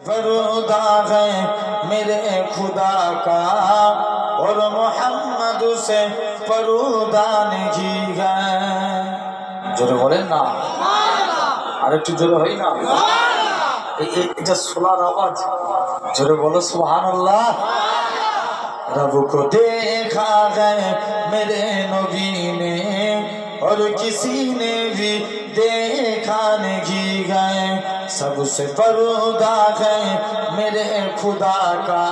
फरूदा है मेरे खुदा का और मोहम्मद से फरूदा नहीं है। जोरे बोलें ना, अरे तू जोरे होई ना, এটা সোলার আওয়াজ। जोरे बोलो सुभान अल्लाह। रब को देखा है मेरे नबी ने और किसी ने भी देखा नहीं है। सबसे पर्दा है मेरे खुदा का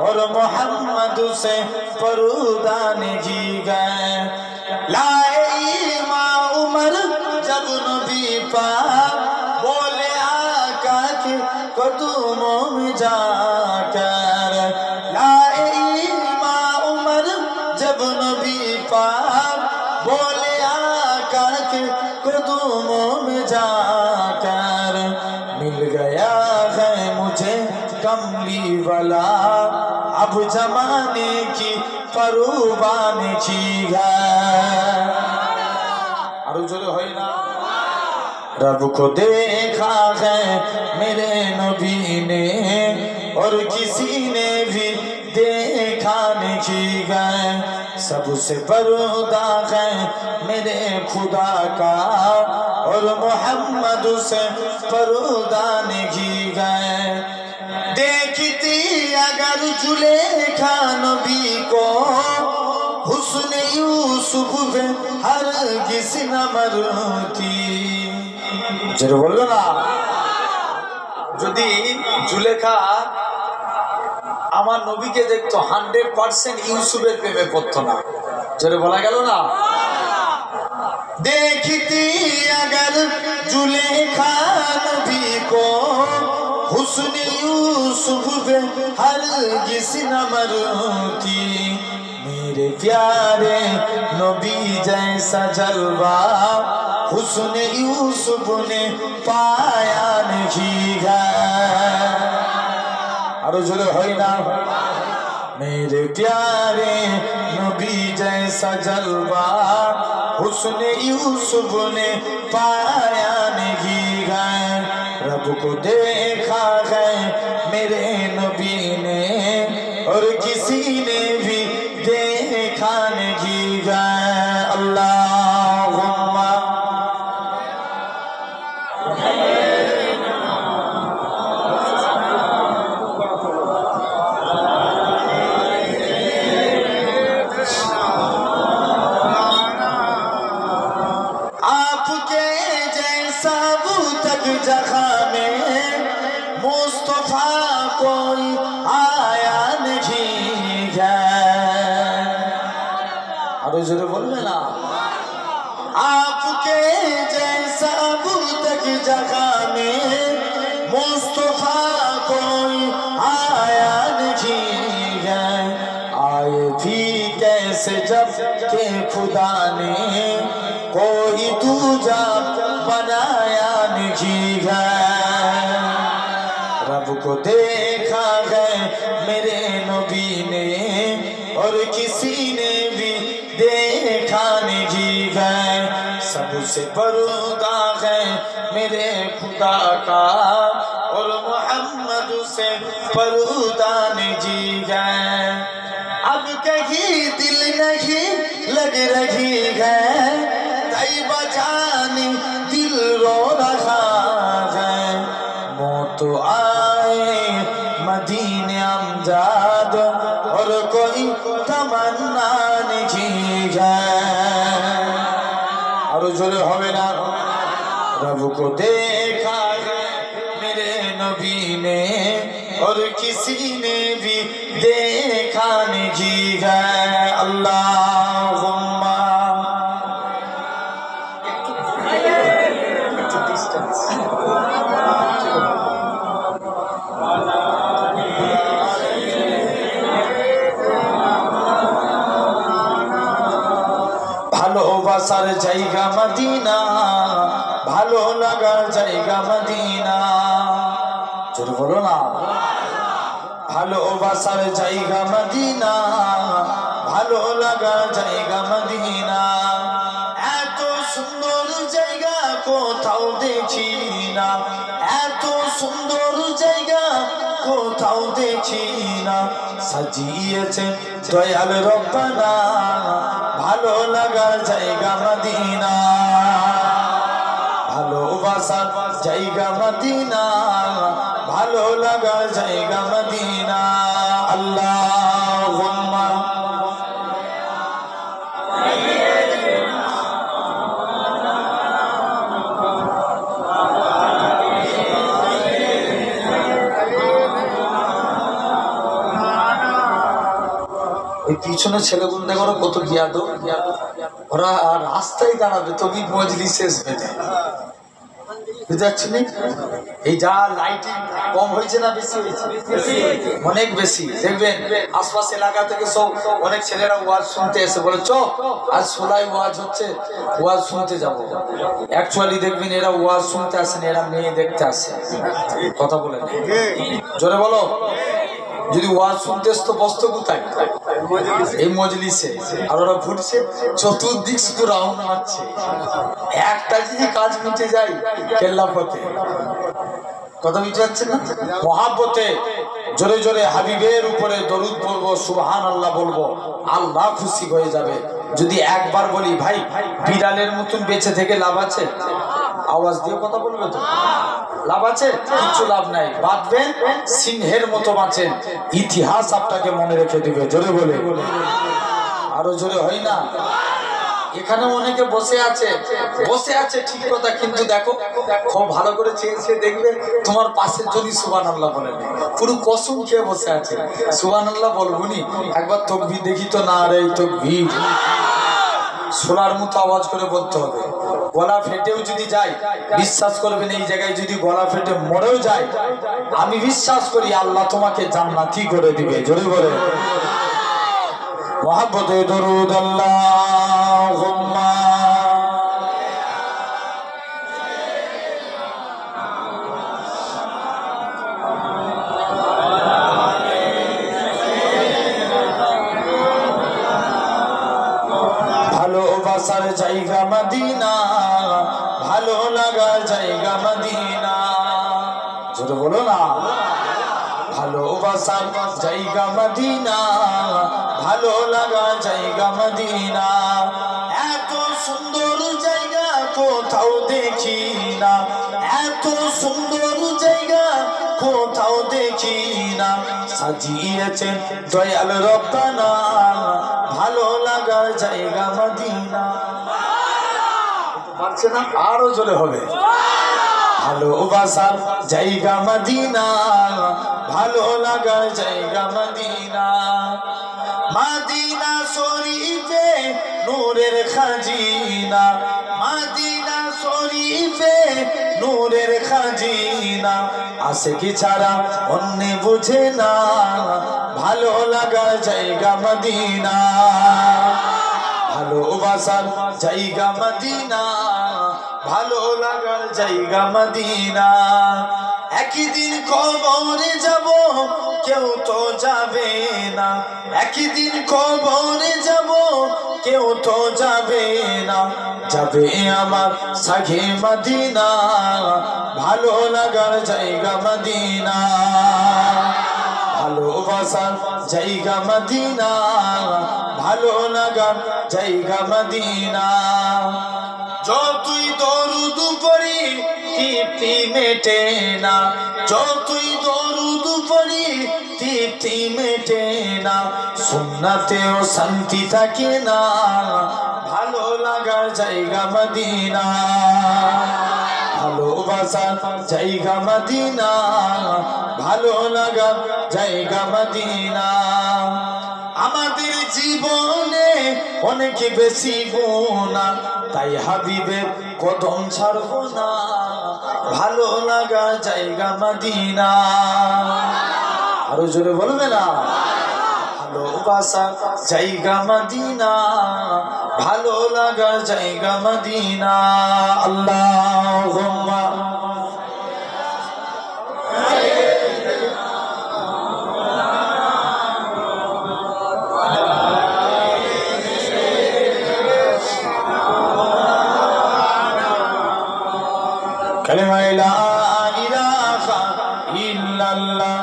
और मोहम्मद से पर्दा नहीं है। लाए इमाम उमर जब नबी पाक बोले आका के कदमों में जाकर, लाए इमाम उमर जब नबी पाक बोले आका के कदमों में जाकर, मिल गया है मुझे कमली वाला अब जमाने की परवान की है। और जो है ना, रब को देखा है मेरे नबी ने और किसी ने भी देखा नहीं है। सबसे पर्दा है मेरे खुदा का और मोहम्मद से पर्दा नहीं है। देखती अगर जुलेखा नबी को हुस्न यूसुफ पे हरगिज़ न मरती। जरूर बोलो ना, যদি জুলেখা আমার নবীকে দেখতো 100% ইউসুফের প্রেমে পড়তো না। জোরে বলা গেল না। देखती अगर जुलेखा नबी को हुस्न यूसुफ पे हरगिज़ न मरती। मेरे प्यारे नबी जैसा जलवा हुस्न यूसुफ ने पाया नहीं है। और जोरे होई ना, मेरे प्यारे नबी जैसा जलवा हुस्न यूसुफ ने पाया नहीं है। रब को देखा है मेरे नबी ने और किसी ने भी देखा नहीं है। अल्लाहुम्मा जगह में मुस्तफा कोई आया नहीं है। अरे जरूर बोलना ना, आपके जैसा अब तक जगह में मुस्तफा कोई आया नहीं है। आए भी कैसे जब के खुदा ने कोई दूजा बनाया नहीं है। रब को देखा है मेरे नबी ने और किसी ने भी देखा नहीं है। सबसे पर्दा है मेरे खुदा का और मोहम्मद से पर्दा नहीं है। अब कहीं दिल नहीं लग रही है, तैयबा जाने दिल रो रहा है। मौत आए मदीने अमजाद और कोई तमन्ना नहीं है। और जोरे होवे ना, रब को देखा है मेरे नबी ने और किसी ने भी देखा नहीं है। अल्लाहुम्मा ভালোবাসার জায়গা মদিনা, ভালো লাগার জায়গা মদিনা। জোরে বলো না, ভালোবাসার জায়গা মদিনা, ভালো লাগার জায়গা মদিনা। এত সুন্দর জায়গা কোথাও দেখি না, এত সুন্দর জায়গা দেখি না সাজিয়েছে দয়াল রব্বানা ভালো লাগার জায়গা মদিনা ভালোবাসার জায়গা মদিনা ভালো লাগার জায়গা মদিনা আল্লাহুম্মা পিছনে ছেলেগুলো দেখো কত জ্ঞাত ওরা রাস্তায় দাঁড়াবে তবে মজলিস শেষ হয়ে যায় বুঝতে পারছেন এই যা লাইটিং কম হয়েছে না বেশি হয়েছে অনেক বেশি দেখবেন আশপাশ এলাকা থেকে সব অনেক ছেলেরা ওয়াজ শুনতে এসে বলে চ আজ সোলাই ওয়াজ হচ্ছে ওয়াজ শুনতে যাবো অ্যাকচুয়ালি দেখবেন এরা ওয়াজ শুনতে আসেন এরা মেয়ে দেখতে আসে কথা বলেন জোরে বলো যদি ওয়াজ শুনতে তো বসতো কোথায় এই মজলিসে আর ওরা ঘুরছে চতুর্দিক শুধু রাউন্ড মারছে একটা যদি কাজ মিটে যায় কেল্লা পথে কথা বুঝতে পারছেন না মহাব্বতে জোরে জোরে হাবিবের উপরে দরুদ পড়বো সুবহানাল্লাহ বলবো আল্লাহ খুশি হয়ে যাবে যদি একবার বলি ভাই বিড়ালের মতন বেঁচে থেকে লাভ আছে আওয়াজ দিয়ে কথা বলবে তো লাভ আছে কিছু লাভ নাই বাঁচবেন সিংহের মতো বাঁচেন ইতিহাস আপনাকে মনে রেখে দিবে জোরে বলে আরো জোরে হয় না এখানে অনেকে বসে আছে ঠিক কথা কিন্তু দেখো খুব ভালো করে চেয়ে দেখবে তোমার পাশের যদি সুবহানাল্লাহ বলে পুরো কসম খেয়ে বসে আছে সুবহানাল্লাহ বলবুনি একবার তাকবীর দেখি তো না রে তাকবীর সোনার মতো আওয়াজ করে বলতে হবে গলা ফেটেও যদি যায় বিশ্বাস করবেন এই জায়গায় যদি গলা ফেটে মরেও যায় আমি বিশ্বাস করি আল্লাহ তোমাকে জান্নাতি করে দিবে জোরে বলে মহব্বতে দরুদ আল্লাহুম্মা ভালোবাসার জায়গা মদিনা ভালো লাগার জায়গা মদিনা জোরে বলো না ভালোবাসার জায়গা মদিনা ভালো লাগা জায়গা মদিনা এত সুন্দর জায়গা কোথাও দেখি না এত সুন্দর জায়গা কোথাও দেখি না সাজিয়েছেন দয়াল রব্বানা ভালো লাগার জায়গা মদিনা পারছে না আরো জোরে হবে ভালোবাসার জায়গা মদিনা ভালো লাগার জায়গা মদিনা মদিনা শরীফে নূরের খাজিনা মদিনা শরীফে নূরের খাজিনা আসে কি ছাড়া অন্য বুঝে না ভালো লাগার জায়গা মদিনা ভালোবাসার জায়গা মদিনা ভালো লাগার জায়গা মদিনা একদিন কবরে যাব কেউ তো যাবে না একদিন কবরে যাব কেউ তো যাবে না যাবে আমার সাগে মদিনা ভালো লাগার জায়গা মদিনা ভালোবাসার জায়গা মদিনা ভালো লাগার জায়গা মদিনা যতই দরুদ পড়ি তৃপ্তি মেটে না যতই দরুদ পড়ি তৃপ্তি মেটে না সুন্নাতেও শান্তি থাকে না ভালো লাগার জায়গা মদিনা ভালোবাসার জায়গা মদিনা ভালো লাগার জায়গা মদিনা আমাদের জীবনে অনেক বেশি গুনাহ তাই হাবিবের কদম ছাড়বো না ভালো লাগা জায়গা মদিনা আরো জোরে বলবে না ভালোবাসা জায়গা মদিনা ভালো লাগা জায়গা মদিনা আল্লাহুম্মা কালিমা লা ইলাহা ইল্লাল্লাহ